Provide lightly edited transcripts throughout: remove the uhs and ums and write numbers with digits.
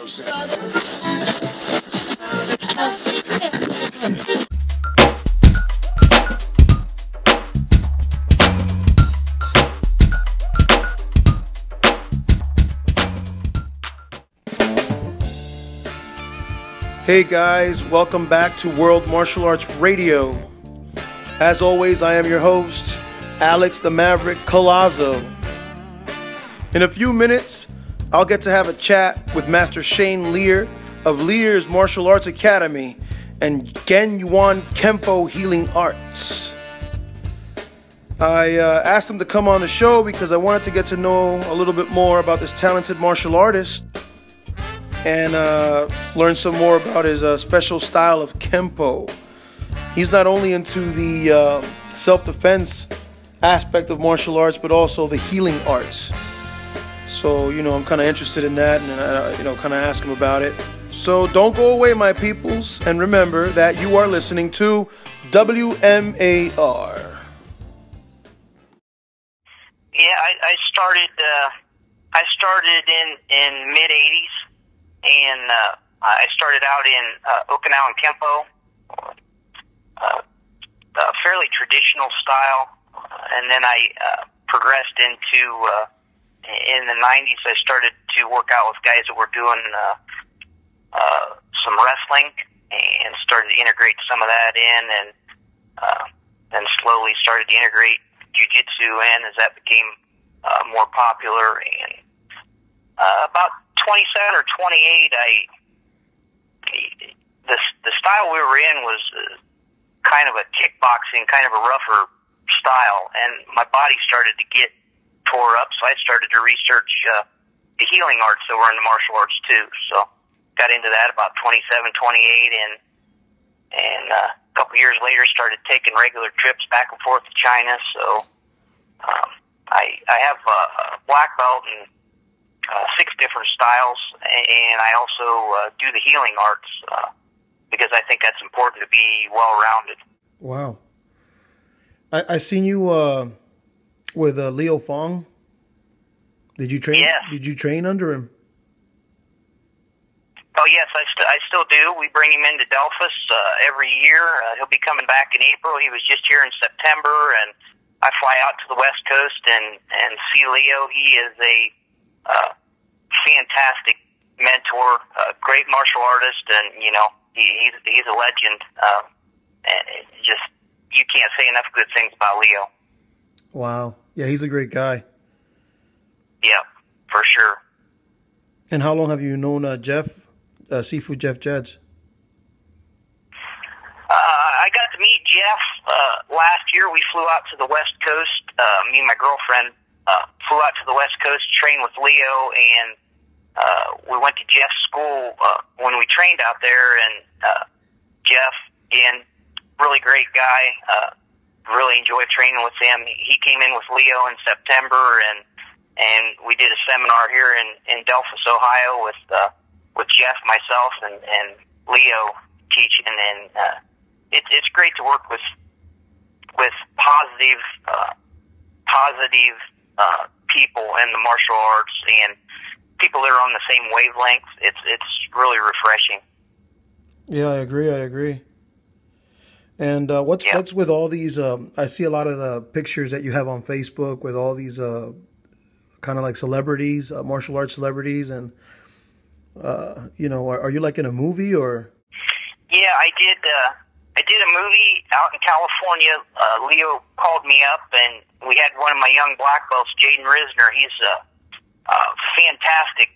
Hey guys, welcome back to World Martial Arts Radio. As always, I am your host, Alex the Maverick Collazo. In a few minutes, I'll get to have a chat with Master Shane Lear of Lear's Martial Arts Academy and Gen Yuan Kempo Healing Arts. I asked him to come on the show because I wanted to get to know a little bit more about this talented martial artist and learn some more about his special style of Kempo. He's not only into the self-defense aspect of martial arts, but also the healing arts. So, I'm kind of interested in that and, kind of ask him about it. So don't go away, my peoples. And remember that you are listening to WMAR. Yeah, I started in mid-'80s. And I started out in Okinawan Kempo, a fairly traditional style, and then I progressed into, in the 90s, I started to work out with guys that were doing some wrestling, and started to integrate some of that in, and then slowly started to integrate jiu-jitsu in as that became more popular. And about 27 or 28, the style we were in was kind of a kickboxing, kind of a rougher style, and my body started to get tore up, so I started to research the healing arts that were in the martial arts too. So got into that about 27, 28, and a couple years later started taking regular trips back and forth to China. So I have a black belt in 6 different styles, and I also do the healing arts because I think that's important to be well-rounded. Wow. I seen you with Leo Fong. Did you train? Yes. Did you train under him? Oh, yes, I still do. We bring him into Delphus every year. He'll be coming back in April. He was just here in September, and I fly out to the West Coast and see Leo. He is a fantastic mentor, great martial artist, and he's a legend. And just you can't say enough good things about Leo. Wow, yeah, he's a great guy. Yeah, for sure. And how long have you known Jeff, Seafood Jeff Jeds? I got to meet Jeff last year. We flew out to the West Coast. Me and my girlfriend flew out to the West Coast, trained with Leo, and we went to Jeff's school when we trained out there. And Jeff, again, really great guy. Really enjoyed training with him. He came in with Leo in September, and we did a seminar here in Delphus, Ohio, with Jeff, myself, and Leo teaching. And it's great to work with positive people in the martial arts and people that are on the same wavelength. It's really refreshing. Yeah, I agree. And what's with all these? I see a lot of the pictures that you have on Facebook with all these kind of like celebrities, martial arts celebrities, and are you like in a movie or? Yeah, I did a movie out in California. Leo called me up, and we had one of my young black belts, Jaden Risner. He's a fantastic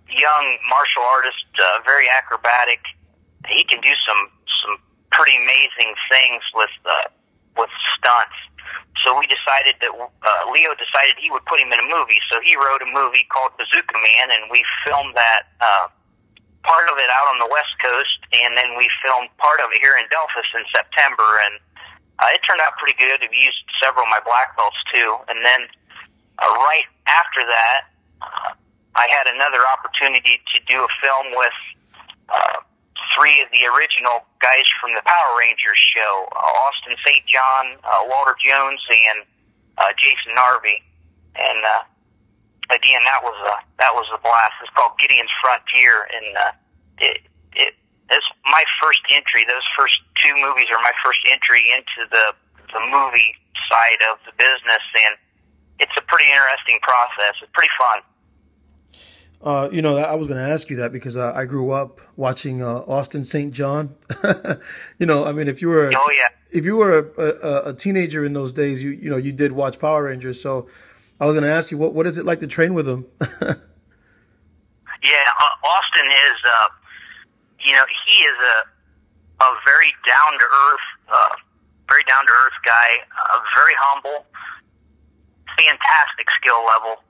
young martial artist, very acrobatic. He can do some pretty amazing things with stunts. So we decided that Leo decided he would put him in a movie. So he wrote a movie called Bazooka Man, and we filmed that part of it out on the West Coast, and then we filmed part of it here in Delphus in September, and it turned out pretty good. We used several of my black belts too. And then right after that, I had another opportunity to do a film with 3 of the original guys from the Power Rangers show, Austin St. John, Walter Jones, and Jason Narvey. And again, that was a blast. It's called Gideon's Frontier, and it's my first entry. Those first two movies are my first entry into the movie side of the business, and it's a pretty interesting process. It's pretty fun. You know, I was going to ask you that because I grew up watching Austin St. John. You know, I mean, if you were a teenager in those days, you know you did watch Power Rangers. So I was going to ask you, what is it like to train with him? Yeah, Austin is, you know, he is a very down to earth guy, very humble, fantastic skill level.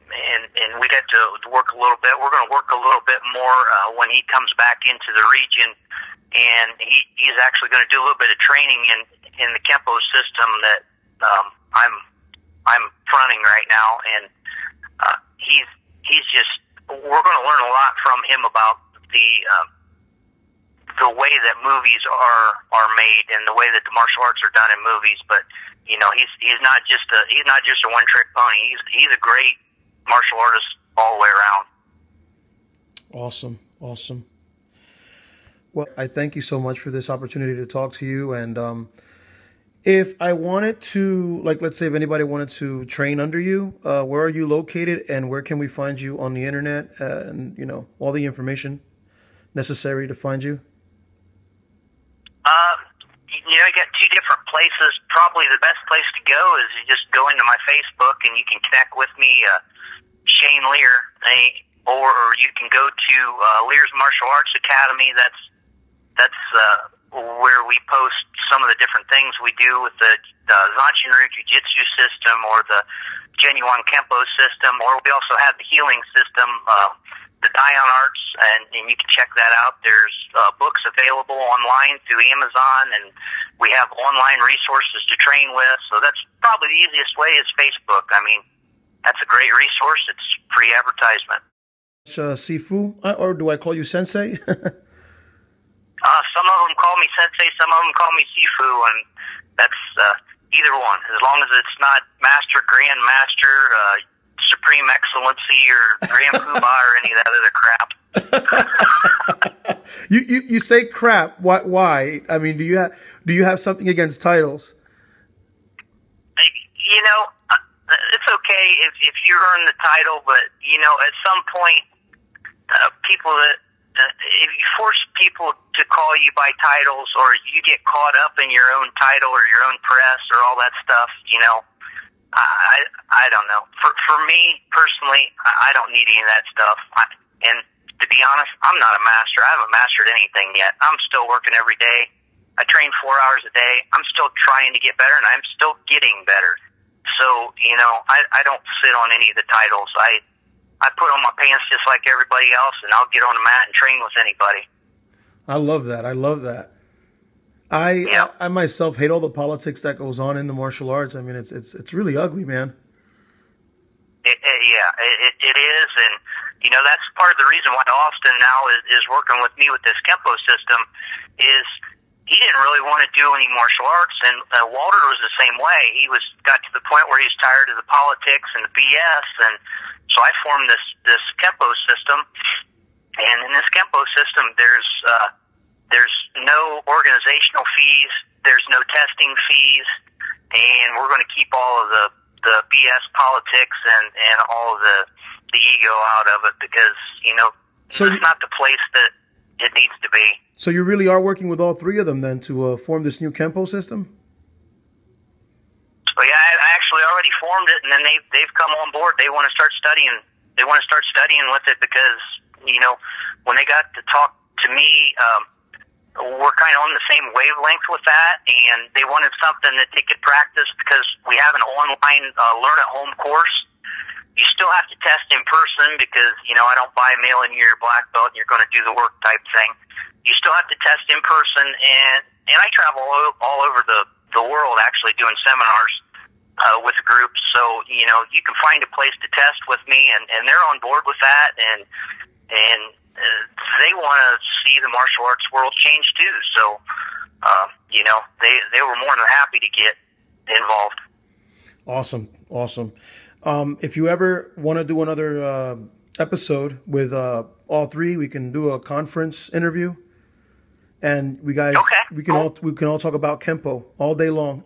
And we get to work a little bit. We're going to work a little bit more when he comes back into the region, and he's actually going to do a little bit of training in the Kempo system that I'm fronting right now, and he's just, we're going to learn a lot from him about the way that movies are made and the way that the martial arts are done in movies. But you know, he's not just a one trick pony. He's a great martial artist all the way around. Awesome. Well, I thank you so much for this opportunity to talk to you. And if I wanted to, like, let's say if anybody wanted to train under you, where are you located and where can we find you on the internet, and, you know, all the information necessary to find you? You know, you got two different places. Probably the best place to go is you just go into my Facebook and you can connect with me, Shane Lear, or you can go to Lear's Martial Arts Academy. That's where we post some of the different things we do with the Zanchinryu Jiu-Jitsu system or the Genuine Kempo system, or we also have the healing system, the Dion Arts, and you can check that out. There's books available online through Amazon, and we have online resources to train with. So that's probably the easiest way is Facebook. I mean, that's a great resource. It's free advertisement. Sifu, or do I call you Sensei? Some of them call me Sensei, some of them call me Sifu, and that's either one. As long as it's not Master, Grand Master, Supreme Excellency, or Grand Poobah, or any of that other crap. You say crap. Why? I mean, do you have something against titles? You know, it's okay if you earn the title, but you know, at some point, people that if you force people to call you by titles, or you get caught up in your own title or your own press or all that stuff, you know, I don't know. For me personally, I don't need any of that stuff. And to be honest, I'm not a master. I haven't mastered anything yet. I'm still working every day. I train 4 hours a day. I'm still trying to get better, and I'm still getting better. So, you know, I don't sit on any of the titles. I put on my pants just like everybody else, and I'll get on the mat and train with anybody. I love that. I myself hate all the politics that goes on in the martial arts. I mean, it's really ugly, man. It is, and you know, that's part of the reason why Austin now is working with me with this Kempo system. Is he didn't really want to do any martial arts, and Walter was the same way. He got to the point where he's tired of the politics and the BS, and so I formed this Kempo system. And in this Kempo system, there's no organizational fees, there's no testing fees, and we're going to keep all of the BS politics and all of the ego out of it, because you know, so it's not the place that it needs to be. So you really are working with all three of them then to form this new Kempo system? Well, yeah, I actually already formed it, and then they've come on board. They want to start studying. They want to start studying with it because, you know, when they got to talk to me, we're kind of on the same wavelength with that, and they wanted something that they could practice because we have an online learn-at-home course. You still have to test in person because, you know, I don't buy mailing you your black belt and you're going to do the work type thing. You still have to test in person, and I travel all over the world actually doing seminars with groups. So, you know, you can find a place to test with me, and they're on board with that, and they want to see the martial arts world change too. So, you know, they were more than happy to get involved. Awesome. If you ever want to do another episode with all three, we can do a conference interview, and we can all talk about Kempo all day long.